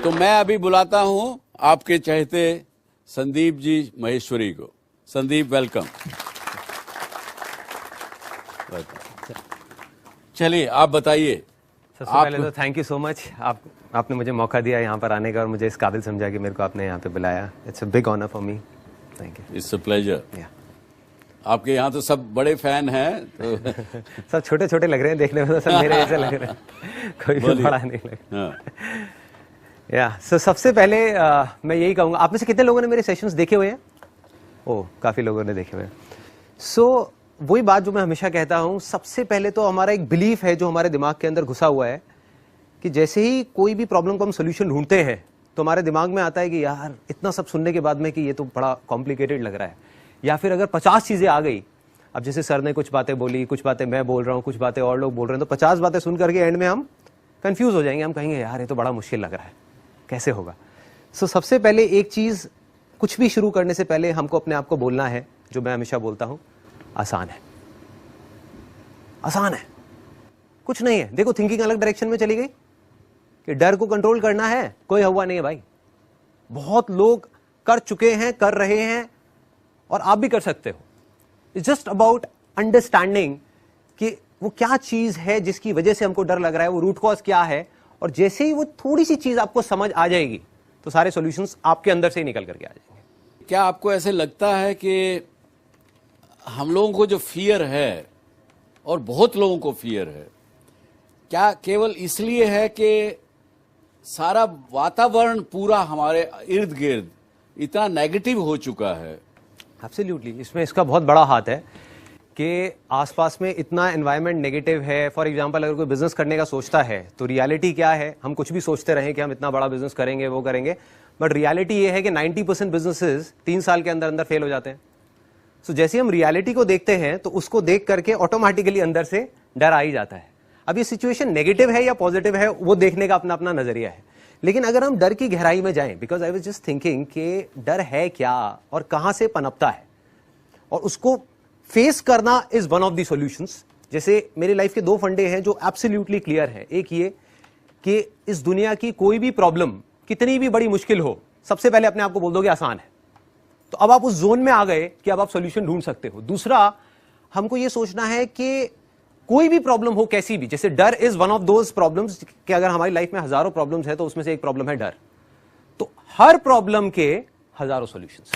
तो मैं अभी बुलाता हूं आपके चहेते संदीप जी महेश्वरी को। संदीप, वेलकम। चलिए आप बताइए। सबसे पहले तो थैंक यू सो मच, आपने मुझे मौका दिया यहाँ पर आने का और मुझे इस काबिल समझा कि मेरे को आपने यहाँ पे बुलाया। It's a big honour for me. Thank you. It's a pleasure. आपके यहाँ तो सब बड़े फैन हैं तो सब छोटे छोटे लग रहे हैं देखने में, तो सब मेरे ऐसे लग रहे हैं, कोई भी बड़ा नहीं लग रहा। सो सबसे पहले मैं यही कहूँगा, आप में से कितने लोगों ने मेरे सेशंस देखे हुए हैं? ओह, काफ़ी लोगों ने देखे हुए हैं। सो वही बात जो मैं हमेशा कहता हूँ, सबसे पहले तो हमारा एक बिलीफ है जो हमारे दिमाग के अंदर घुसा हुआ है कि जैसे ही कोई भी प्रॉब्लम को हम सोल्यूशन ढूंढते हैं तो हमारे दिमाग में आता है कि यार इतना सब सुनने के बाद में कि ये तो बड़ा कॉम्प्लिकेटेड लग रहा है, या फिर अगर 50 चीज़ें आ गई, अब जैसे सर ने कुछ बातें बोली, कुछ बातें मैं बोल रहा हूँ, कुछ बातें और लोग बोल रहे हैं, तो 50 बातें सुन करके एंड में हम कंफ्यूज हो जाएंगे। हम कहेंगे यार ये तो बड़ा मुश्किल लग रहा है, कैसे होगा। सो सबसे पहले एक चीज़, कुछ भी शुरू करने से पहले हमको अपने आप को बोलना है, जो मैं हमेशा बोलता हूँ, आसान है। आसान है, कुछ नहीं है। देखो थिंकिंग अलग डायरेक्शन में चली गई कि डर को कंट्रोल करना है, कोई हवा नहीं है भाई। बहुत लोग कर चुके हैं, कर रहे हैं, और आप भी कर सकते हो। इट्स जस्ट अबाउट अंडरस्टैंडिंग कि वो क्या चीज है जिसकी वजह से हमको डर लग रहा है, वो रूट कॉज क्या है, और जैसे ही वो थोड़ी सी चीज आपको समझ आ जाएगी तो सारे सॉल्यूशंस आपके अंदर से ही निकल करके आ जाएंगे। क्या आपको ऐसे लगता है कि हम लोगों को जो फियर है, और बहुत लोगों को फियर है, क्या केवल इसलिए है कि सारा वातावरण पूरा हमारे इर्द गिर्द इतना नेगेटिव हो चुका है? एब्सोल्युटली, इसमें इसका बहुत बड़ा हाथ है कि आसपास में इतना एनवायरनमेंट नेगेटिव है। फॉर एग्जांपल, अगर कोई बिजनेस करने का सोचता है तो रियलिटी क्या है? हम कुछ भी सोचते रहें कि हम इतना बड़ा बिजनेस करेंगे, वो करेंगे, बट रियलिटी ये है कि 90% बिजनेसेस 3 साल के अंदर अंदर फेल हो जाते हैं। सो जैसे हम रियलिटी को देखते हैं तो उसको देख करके ऑटोमेटिकली अंदर से डर आ ही जाता है। अब ये सिचुएशन नेगेटिव है या पॉजिटिव है, वो देखने का अपना अपना नजरिया है। लेकिन अगर हम डर की गहराई में जाएं, because I was just thinking कि डर है क्या और कहां से पनपता है, और उसको फेस करना is one of the solutions. जैसे मेरी लाइफ के 2 फंडे हैं जो एब्सोल्युटली क्लियर है। एक ये कि इस दुनिया की कोई भी प्रॉब्लम कितनी भी बड़ी मुश्किल हो, सबसे पहले अपने आप को बोल दोगे आसान है, तो अब आप उस जोन में आ गए कि अब आप सॉल्यूशन ढूंढ सकते हो। दूसरा, हमको ये सोचना है कि कोई भी प्रॉब्लम हो कैसी भी, जैसे डर is one of those problems कि अगर हमारी लाइफ में हजारों प्रॉब्लम्स है तो उसमें से एक प्रॉब्लम है डर, तो हर प्रॉब्लम के हजारों सॉल्यूशंस।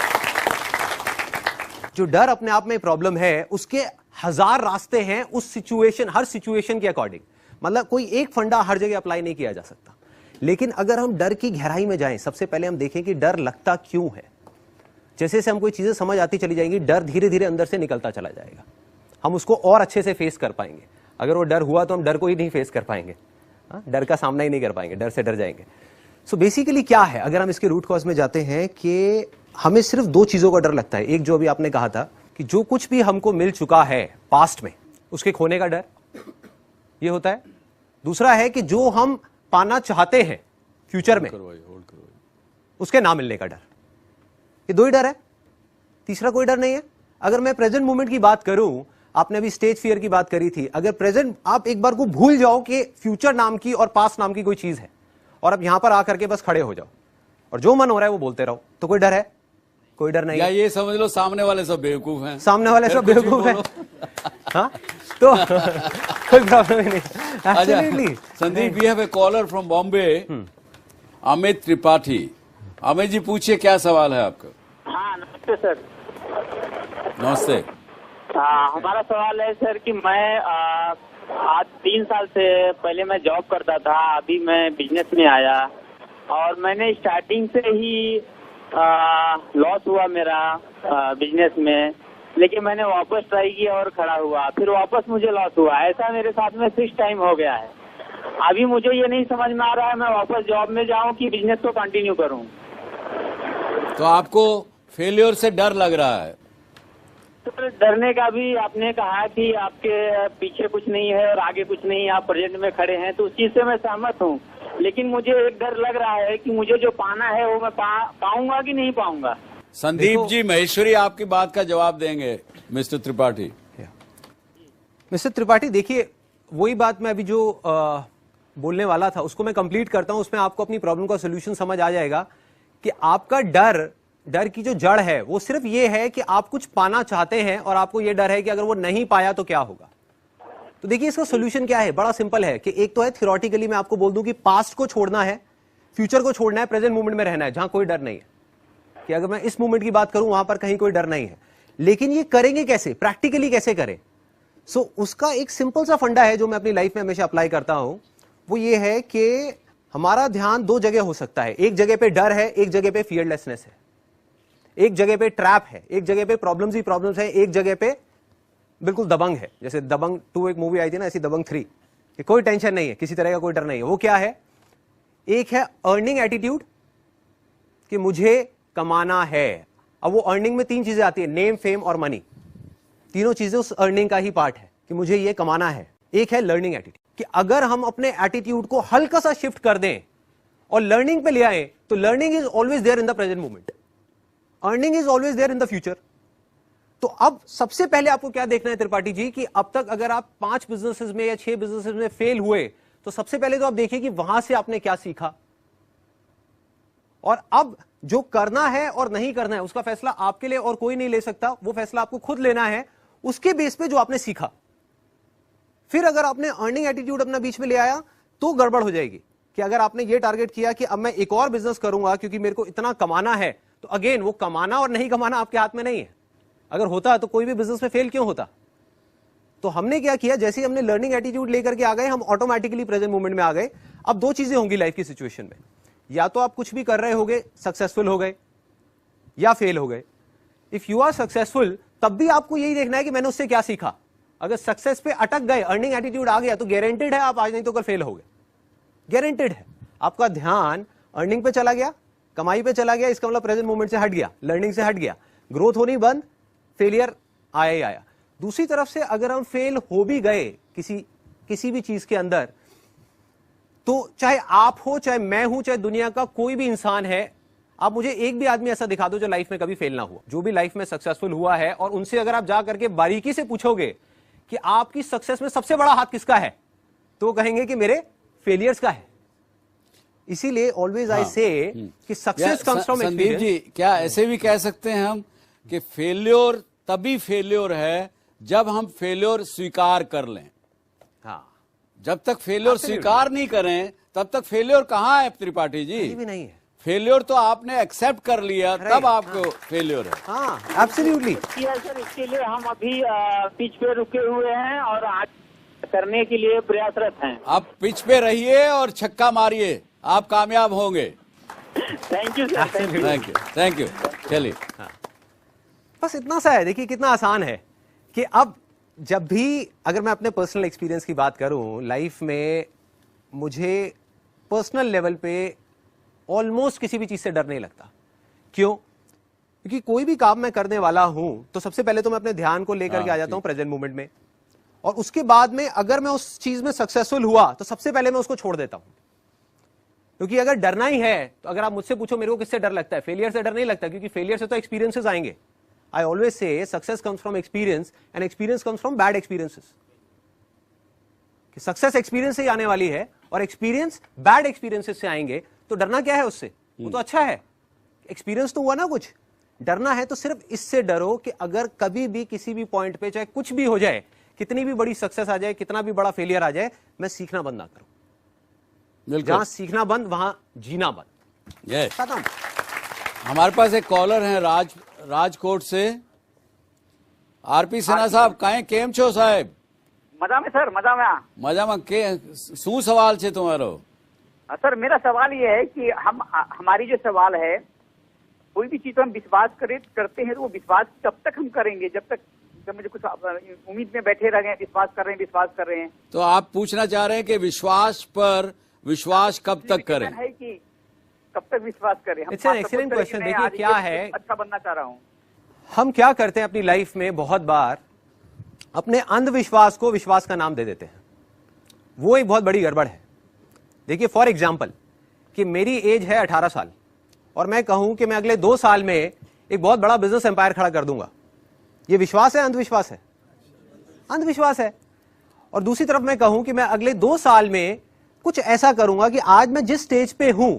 जो डर अपने आप में प्रॉब्लम है, उसके 1000 रास्ते हैं उस सिचुएशन, हर सिचुएशन के अकॉर्डिंग। मतलब कोई एक फंडा हर जगह अप्लाई नहीं किया जा सकता। लेकिन अगर हम डर की गहराई में जाएं, सबसे पहले हम देखें कि डर लगता क्यों है। जैसे जैसे हम कोई चीजें समझ आती चली जाएंगी, डर धीरे धीरे अंदर से निकलता चला जाएगा। हम उसको और अच्छे से फेस कर पाएंगे। अगर वो डर हुआ तो हम डर को ही नहीं फेस कर पाएंगे, डर का सामना ही नहीं कर पाएंगे, डर से डर जाएंगे। सो बेसिकली क्या है, अगर हम इसके रूट कॉज में जाते हैं कि हमें सिर्फ 2 चीजों का डर लगता है। एक जो अभी आपने कहा था कि जो कुछ भी हमको मिल चुका है पास्ट में, उसके खोने का डर, ये होता है। दूसरा है कि जो हम पाना चाहते हैं फ्यूचर में, उसके ना मिलने का डर। ये 2 ही डर है, तीसरा कोई डर नहीं है। अगर मैं प्रेजेंट मोमेंट की बात करूं, आपने अभी स्टेज फियर की बात करी थी, अगर प्रेजेंट आप एक बार को भूल जाओ कि फ्यूचर नाम की और पास्ट नाम की कोई चीज है, और अब यहां पर आकर के बस खड़े हो जाओ और जो मन हो रहा है वो बोलते रहो, तो कोई डर है? कोई डर नहीं। या ये समझ लो सामने वाले सब बेवकूफ हैं। सामने वाले सब बेवकूफ हैं। हाँ, तो कोई प्रॉब्लम ही नहीं। Absolutely. Sandeep, we have a caller from Bombay, Amit Tripathi. Amit ji, पूछिए क्या सवाल है आपका? हाँ, नमस्ते सर। नमस्ते। हमारा सवाल है सर कि मैं आज 3 साल से पहले मैं जॉब करता था, अभी मैं बिजनेस में आया, और मैंने स्टार्टिंग से ही लॉस हुआ मेरा बिजनेस में, लेकिन मैंने वापस ट्राई किया और खड़ा हुआ, फिर वापस मुझे लॉस हुआ। ऐसा मेरे साथ में 6 टाइम हो गया है। अभी मुझे ये नहीं समझ में आ रहा है मैं वापस जॉब में जाऊं कि बिजनेस को कंटिन्यू करूं। तो आपको फेलियर से डर लग रहा है? तो डरने का भी आपने कहा कि आपके पीछे कुछ नहीं है और आगे कुछ नहीं, आप प्रेजेंट में खड़े हैं, तो उस चीज से मैं सहमत हूँ। लेकिन मुझे एक डर लग रहा है कि मुझे जो पाना है वो मैं पाऊंगा कि नहीं पाऊंगा। संदीप जी, महेश्वरी आपकी बात का जवाब देंगे मिस्टर त्रिपाठी। मिस्टर त्रिपाठी, देखिए वही बात मैं अभी जो बोलने वाला था उसको मैं कंप्लीट करता हूं, उसमें आपको अपनी प्रॉब्लम का सोल्यूशन समझ आ जाएगा कि आपका डर की जो जड़ है वो सिर्फ ये है कि आप कुछ पाना चाहते हैं और आपको ये डर है कि अगर वो नहीं पाया तो क्या होगा। तो देखिए इसका सोल्यूशन क्या है, बड़ा सिंपल है कि एक तो है थियोरेटिकली मैं आपको बोल दूं कि पास्ट को छोड़ना है, फ्यूचर को छोड़ना है, प्रेजेंट मोमेंट में रहना है जहां कोई डर नहीं है, कि अगर मैं इस मोमेंट की बात करूं वहां पर कहीं कोई डर नहीं है। लेकिन ये करेंगे कैसे, प्रैक्टिकली कैसे करें? उसका एक सिंपल सा फंडा है जो मैं अपनी लाइफ में हमेशा अप्लाई करता हूं, वो ये है कि हमारा ध्यान दो जगह हो सकता है। एक जगह पे डर है, एक जगह पे फियरलेसनेस है, एक जगह पे ट्रैप है, एक जगह पे प्रॉब्लम्स ही प्रॉब्लम्स है, एक जगह पे बिल्कुल दबंग है। जैसे दबंग 2 एक मूवी आई थी ना, ऐसी दबंग 3 कि कोई टेंशन नहीं है, किसी तरह का कोई डर नहीं है। वो क्या है? एक है अर्निंग एटीट्यूड कि मुझे कमाना है। अब वो अर्निंग में 3 चीजें आती है, नेम, फेम और मनी। तीनों चीजें उस अर्निंग का ही पार्ट है कि मुझे ये कमाना है। एक है लर्निंग एटीट्यूड कि अगर हम अपने एटीट्यूड को हल्का सा शिफ्ट कर दें और लर्निंग पे ले आए तो learning is always there in the present moment, earning is always there in the future. तो अब सबसे पहले आपको क्या देखना है त्रिपाठी जी कि अब तक अगर आप 5 बिजनेसेस में या 6 बिजनेसेस में फेल हुए तो सबसे पहले तो आप देखिए कि वहां से आपने क्या सीखा, और अब जो करना है और नहीं करना है उसका फैसला आपके लिए और कोई नहीं ले सकता, वो फैसला आपको खुद लेना है उसके बेस पे जो आपने सीखा। फिर अगर आपने अर्निंग एटीट्यूड अपना बीच में ले आया तो गड़बड़ हो जाएगी कि अगर आपने ये टारगेट किया कि अब मैं एक और बिजनेस करूंगा क्योंकि मेरे को इतना कमाना है, तो अगेन वो कमाना और नहीं कमाना आपके हाथ में नहीं है। अगर होता तो कोई भी बिजनेस में फेल क्यों होता? तो हमने क्या किया, जैसे ही हमने लर्निंग एटीट्यूड लेकर के आ गए, हम ऑटोमेटिकली प्रेजेंट मोमेंट में आ गए। अब 2 चीजें होंगी लाइफ की सिचुएशन में, या तो आप कुछ भी कर रहे होगे, सक्सेसफुल हो गए या फेल हो गए। इफ यू आर सक्सेसफुल तब भी आपको यही देखना है कि मैंने उससे क्या सीखा। अगर सक्सेस पे अटक गए, अर्निंग एटीट्यूड आ गया, तो गारंटेड है आप आज नहीं तो कल फेल हो गए, गारंटेड है। आपका ध्यान अर्निंग पे चला गया, कमाई पे चला गया, इसका मतलब प्रेजेंट मोमेंट से हट गया, लर्निंग से हट गया, ग्रोथ होनी बंद, फेलियर आया ही आया। दूसरी तरफ से अगर हम फेल हो भी गए किसी भी चीज के अंदर, तो चाहे आप हो, चाहे मैं हूं, चाहे दुनिया का कोई भी इंसान है, आप मुझे एक भी आदमी ऐसा दिखा दो जो लाइफ में कभी फेल ना हुआ, जो भी लाइफ में सक्सेसफुल हुआ है, और उनसे अगर आप जा करके बारीकी से पूछोगे कि आपकी सक्सेस में सबसे बड़ा हाथ किसका है, तो वो कहेंगे कि मेरे फेलियर्स का है। इसीलिए ऑलवेज आई से कि success comes from Sandeep ji, क्या ऐसे भी कह सकते हैं हम कि फेल्योर तभी फेल्योर है जब हम फेल्योर स्वीकार कर लें? हाँ, जब तक फेल्योर स्वीकार नहीं करें तब तक फेल्योर कहाँ है त्रिपाठी जी? कहीं भी नहीं है। फेल्योर तो आपने एक्सेप्ट कर लिया तब आपको फेल्योर है। हाँ, एब्सोल्युटली। सर इसके लिए हम अभी पिच पे रुके हुए हैं और आज करने के लिए प्रयासरत हैं। आप पिच पे रहिए और छक्का मारिए, आप कामयाब होंगे। Thank you sir, thank you, thank you. चलिए, बस इतना सा है। देखिए कितना आसान है कि अब जब भी, अगर मैं अपने पर्सनल एक्सपीरियंस की बात करूं, लाइफ में मुझे पर्सनल लेवल पे ऑलमोस्ट किसी भी चीज से डर नहीं लगता। क्यों? क्योंकि कोई भी काम मैं करने वाला हूं तो सबसे पहले तो मैं अपने ध्यान को लेकर के आ जाता हूं प्रेजेंट मोमेंट में, और उसके बाद में अगर मैं उस चीज में सक्सेसफुल हुआ तो सबसे पहले मैं उसको छोड़ देता हूं। क्योंकि अगर डरना ही है तो अगर आप मुझसे पूछो मेरे को किससे डर लगता है, फेलियर से डर नहीं लगता, क्योंकि फेलियर से तो एक्सपीरियंसेस आएंगे। I always say success comes from experience and experience comes from bad experiences. कि सक्सेस एक्सपीरियंस से ही आने वाली है और एक्सपीरियंस बैड एक्सपीरियंसेस से आएंगे, तो डरना क्या है उससे? वो तो अच्छा है, एक्सपीरियंस तो हुआ ना कुछ। डरना है तो सिर्फ इससे डरो कि अगर कभी भी किसी भी पॉइंट पे चाहे कुछ भी हो जाए, कितनी भी बड़ी सक्सेस आ जाए, कितना भी बड़ा फेलियर आ जाए, मैं सीखना बंद ना करूं। जहां सीखना बंद वहां जीना बंद। खत्म। हमारे पास एक कॉलर है राजकोट से। आरपी सिन्हा साहब, काहे केम छो साहेब? मजा में सर, मजा में। मजा में के शू सवाल छे तुम्हारो? सर मेरा सवाल ये है कि हमारी जो सवाल है, कोई भी चीज हम विश्वास करते हैं तो वो विश्वास कब तक हम करेंगे? जब तक मुझे कुछ उम्मीद में बैठे रह गए, विश्वास कर रहे हैं। तो आप पूछना चाह रहे हैं कि विश्वास पर विश्वास कब तक करें? है कि कब तक विश्वास करें? It's an excellent question. देखिए क्या है, अच्छा बनना चाह रहा हूँ। हम क्या करते हैं अपनी लाइफ में, बहुत बार अपने अंधविश्वास को विश्वास का नाम दे देते हैं। वो एक बहुत बड़ी गड़बड़ है। देखिए फॉर एग्जाम्पल कि मेरी एज है 18 साल और मैं कहूं कि मैं अगले 2 साल में एक बहुत बड़ा बिजनेस एम्पायर खड़ा कर दूंगा। ये विश्वास है, अंधविश्वास है? अंधविश्वास है। और दूसरी तरफ मैं कहूं कि मैं अगले 2 साल में कुछ ऐसा करूंगा कि आज मैं जिस स्टेज पे हूं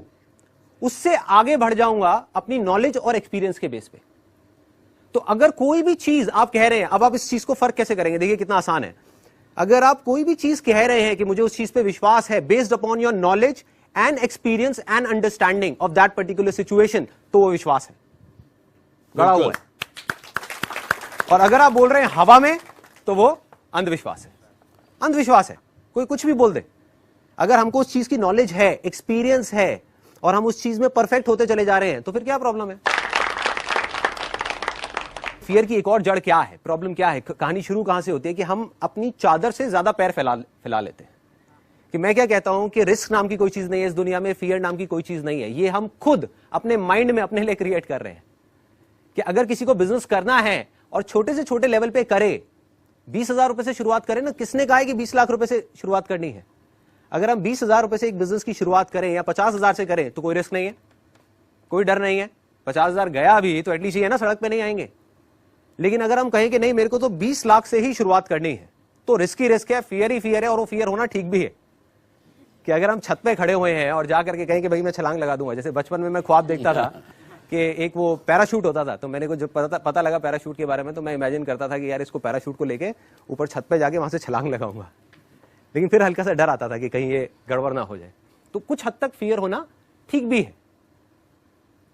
उससे आगे बढ़ जाऊंगा अपनी नॉलेज और एक्सपीरियंस के बेस पे। तो अगर कोई भी चीज आप कह रहे हैं, अब आप इस चीज को फर्क कैसे करेंगे, देखिए कितना आसान है। अगर आप कोई भी चीज कह रहे हैं कि मुझे उस चीज पे विश्वास है based upon your knowledge and experience and understanding of that particular situation, तो वो विश्वास है, गड़ा हुआ है। और अगर आप बोल रहे हैं हवा में, तो वो अंधविश्वास है। अंधविश्वास है, कोई कुछ भी बोल दे। अगर हमको उस चीज की नॉलेज है, एक्सपीरियंस है और हम उस चीज में परफेक्ट होते चले जा रहे हैं, तो फिर क्या प्रॉब्लम है? फियर की एक और जड़ क्या है, प्रॉब्लम क्या है? कहानी शुरू कहां से होती है कि हम अपनी चादर से ज्यादा पैर फैला लेते हैं। कि मैं क्या कहता हूं कि रिस्क नाम की कोई चीज नहीं है इस दुनिया में, फियर नाम की कोई चीज नहीं है। ये हम खुद अपने माइंड में अपने लिए क्रिएट कर रहे हैं कि अगर किसी को बिजनेस करना है और छोटे से छोटे लेवल पे करे, 20,000 रुपए से शुरुआत करें ना। किसने कहा है कि 20 लाख रुपए से शुरुआत करनी है? अगर हम 20,000 रुपए से एक बिजनेस की शुरुआत करें या 50,000 से करें तो कोई रिस्क नहीं है, कोई डर नहीं है। 50,000 गया भी तो एटलीस्ट ये है ना, सड़क पे नहीं आएंगे। लेकिन अगर हम कहें कि नहीं, मेरे को तो 20 लाख से ही शुरुआत करनी है, तो रिस्क ही रिस्क है, फियर ही फियर है। और वो फियर होना ठीक भी है कि अगर हम छत पे खड़े हुए हैं और जाकर के कहें कि भाई मैं छलांग लगा दूंगा। जैसे बचपन में मैं ख्वाब देखता था कि एक वो पैराशूट होता था, तो मैंने को जब पता लगा पैराशूट के बारे में, तो मैं इमेजिन करता था कि यार इसको पैराशूट को लेके ऊपर छत पे जाके वहां से छलांग लगाऊंगा। लेकिन फिर हल्का सा डर आता था कि कहीं ये गड़बड़ ना हो जाए। तो कुछ हद तक फियर होना ठीक भी है।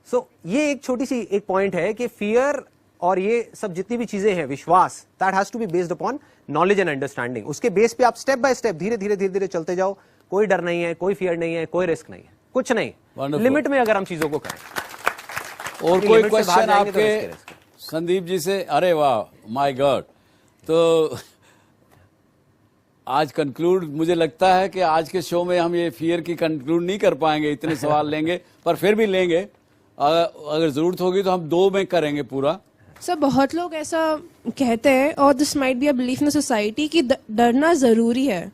सो ये एक छोटी सी एक पॉइंट है कि फियर और ये सब जितनी भी चीजें हैं, विश्वास, that has to be based upon knowledge and understanding. उसके बेस पे आप स्टेप बाय स्टेप धीरे धीरे चलते जाओ। कोई डर नहीं है, कोई फियर नहीं है, कोई रिस्क नहीं है, कुछ नहीं। लिमिट में अगर हम चीजों को करें। और कोई क्वेश्चन आपके संदीप जी से? अरे वाह, माय गॉड। तो आज कंक्लूड, मुझे लगता है कि आज के शो में हम ये फियर की कंक्लूड नहीं कर पाएंगे, इतने सवाल लेंगे, पर फिर भी लेंगे। अगर जरूरत होगी तो हम 2 में करेंगे पूरा। सर बहुत लोग ऐसा कहते हैं, और this might be a belief in society, कि डरना जरूरी है।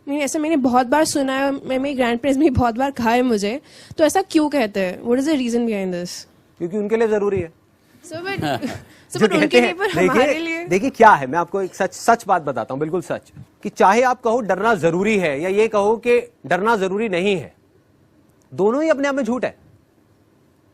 ऐसा मैंने बहुत बार सुना है, मेरे ग्रैंड पेरेंट्स भी बहुत बार कहा है मुझे। तो ऐसा क्यों कहते हैं? What is the reason behind this? क्योंकि उनके लिए जरूरी है। बट उनके लिए, पर हमारे लिए देखिए क्या है, मैं आपको एक सच बात बताता हूं, बिल्कुल सच, कि चाहे आप कहो डरना जरूरी है या ये कहो कि डरना जरूरी नहीं है, दोनों ही अपने आप में झूठ है।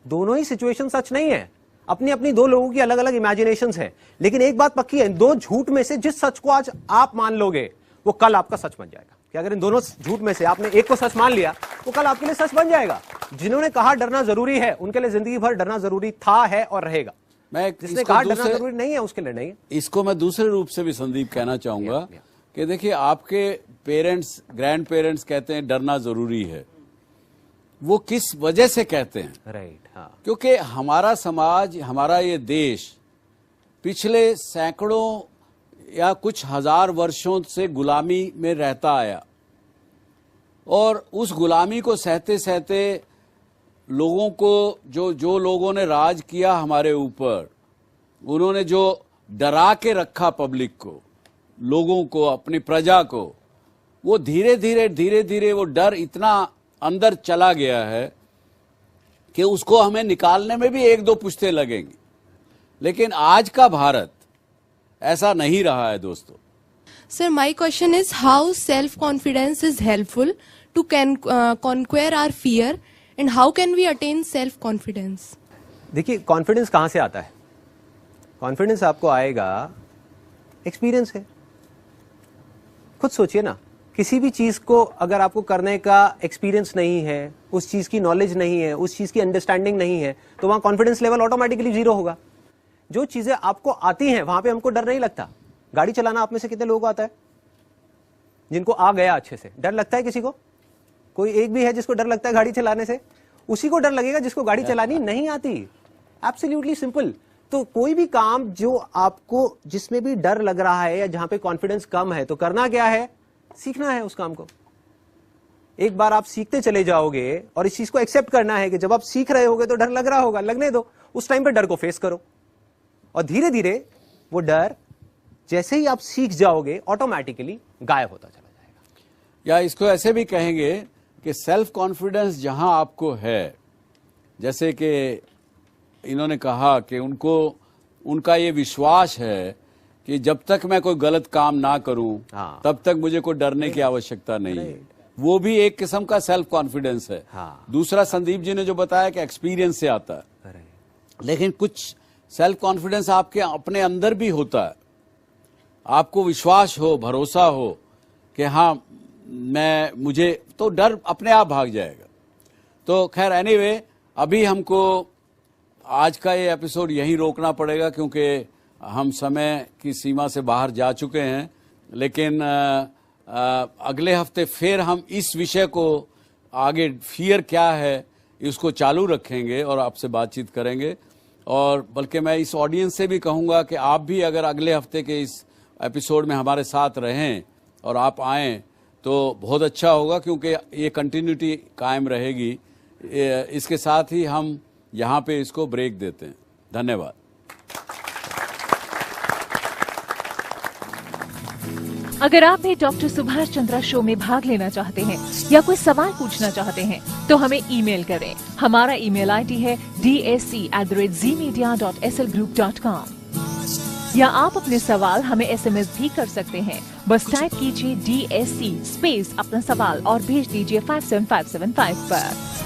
दोनों ही सिचुएशन सच नहीं है। अपनी अपनी 2 लोगों की अलग अलग इमेजिनेशंस है। लेकिन एक बात पक्की है, इन 2 झूठ में से जिस सच को आज आप मान लोगे वो कल आपका सच बन जाएगा। कि अगर इन दोनों झूठ में से आपने एक को सच मान लिया, वो कल आपके लिए सच बन जाएगा। जिन्होंने कहा डरना जरूरी है, उनके लिए जिंदगी भर डरना जरूरी था, है और रहेगा। जिसने कहा डरना जरूरी नहीं है, उसके लिए नहीं है। इसको मैं दूसरे रूप से भी संदीप कहना चाहूंगा कि देखिए, आपके पेरेंट्स, ग्रैंड पेरेंट्स कहते हैं डरना जरूरी है, वो किस वजह से कहते हैं? राइट, हाँ। क्योंकि हमारा समाज, हमारा ये देश पिछले सैकड़ों या कुछ हजार वर्षों से गुलामी में रहता आया, और उस गुलामी को सहते सहते लोगों को, जो लोगों ने राज किया हमारे ऊपर, उन्होंने जो डरा के रखा पब्लिक को, लोगों को, अपनी प्रजा को, वो धीरे धीरे वो डर इतना अंदर चला गया है कि उसको हमें निकालने में भी 1-2 पुश्ते लगेंगी। लेकिन आज का भारत ऐसा नहीं रहा है दोस्तों। Sir, my question is how self-confidence is helpful to conquer our fear, and how can we attain self-confidence? देखिए, कॉन्फिडेंस कहां से आता है? कॉन्फिडेंस आपको आएगा एक्सपीरियंस है। खुद सोचिए ना, किसी भी चीज को अगर आपको करने का एक्सपीरियंस नहीं है, उस चीज की नॉलेज नहीं है, उस चीज की अंडरस्टैंडिंग नहीं है, तो वहां कॉन्फिडेंस लेवल ऑटोमेटिकली 0 होगा। जो चीजें आपको आती हैं वहां पे हमको डर नहीं लगता। गाड़ी चलाना आप में से कितने लोगों को आता है जिनको आ गया अच्छे से? डर लगता है किसी को? कोई एक भी है जिसको डर लगता है गाड़ी चलाने से? उसी को डर लगेगा जिसको गाड़ी चलानी नहीं आती। Absolutely simple. तो कोई भी काम जो आपको, जिसमें भी डर लग रहा है या जहां पे कॉन्फिडेंस कम है, तो करना क्या है? सीखना है उस काम को। एक बार आप सीखते चले जाओगे और इस चीज को एक्सेप्ट करना है कि जब आप सीख रहे होगे तो डर लग रहा होगा, लगने दो। उस टाइम पे डर को फेस करो, और धीरे धीरे वो डर जैसे ही आप सीख जाओगे ऑटोमेटिकली गायब होता चला जाएगा। या इसको ऐसे भी कहेंगे कि सेल्फ कॉन्फिडेंस जहां आपको है, जैसे कि इन्होंने कहा कि उनका ये विश्वास है कि जब तक मैं कोई गलत काम ना करूं, तब तक मुझे कोई डरने की आवश्यकता नहीं है। वो भी एक किस्म का सेल्फ कॉन्फिडेंस है। हाँ। दूसरा संदीप जी ने जो बताया कि एक्सपीरियंस से आता है, लेकिन कुछ सेल्फ कॉन्फिडेंस आपके अपने अंदर भी होता है। आपको विश्वास हो, भरोसा हो कि हाँ मुझे तो डर अपने आप भाग जाएगा। तो खैर एनीवे, अभी हमको आज का ये एपिसोड यहीं रोकना पड़ेगा क्योंकि हम समय की सीमा से बाहर जा चुके हैं। लेकिन अगले हफ्ते फिर हम इस विषय को आगे, फियर क्या है, इसको चालू रखेंगे और आपसे बातचीत करेंगे। और बल्कि मैं इस ऑडियंस से भी कहूँगा कि आप भी अगर अगले हफ्ते के इस एपिसोड में हमारे साथ रहें और आप आएँ तो बहुत अच्छा होगा, क्योंकि ये कंटिन्यूटी कायम रहेगी। इसके साथ ही हम यहाँ पे इसको ब्रेक देते हैं। धन्यवाद। अगर आप भी डॉक्टर सुभाष चंद्रा शो में भाग लेना चाहते हैं या कोई सवाल पूछना चाहते हैं तो हमें ईमेल करें। हमारा ईमेल आईडी है dsc@zmedia.slgroup.com। या आप अपने सवाल हमें SMS भी कर सकते हैं। बस टाइप कीजिए DSC स्पेस अपना सवाल और भेज दीजिए 57575 पर।